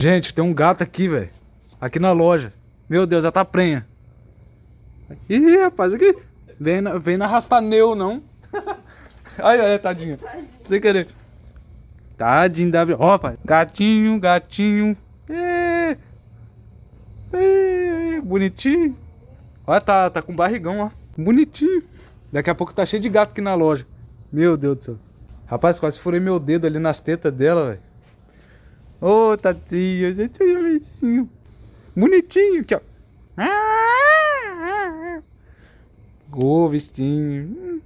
Gente, tem um gato aqui, velho. Aqui na loja. Meu Deus, já tá prenha. Ih, rapaz, aqui. Vem na Rastaneu, não. Ai, ai, tadinha. Sem querer. Tadinho da... Ó, rapaz. Gatinho, gatinho. É. É, bonitinho. Olha, tá com barrigão, ó. Bonitinho. Daqui a pouco tá cheio de gato aqui na loja. Meu Deus do céu. Rapaz, quase furei meu dedo ali nas tetas dela, velho. Ô, tadinha. Gente, bonitinho. Bonitinho aqui, ó. Ô, vestinho.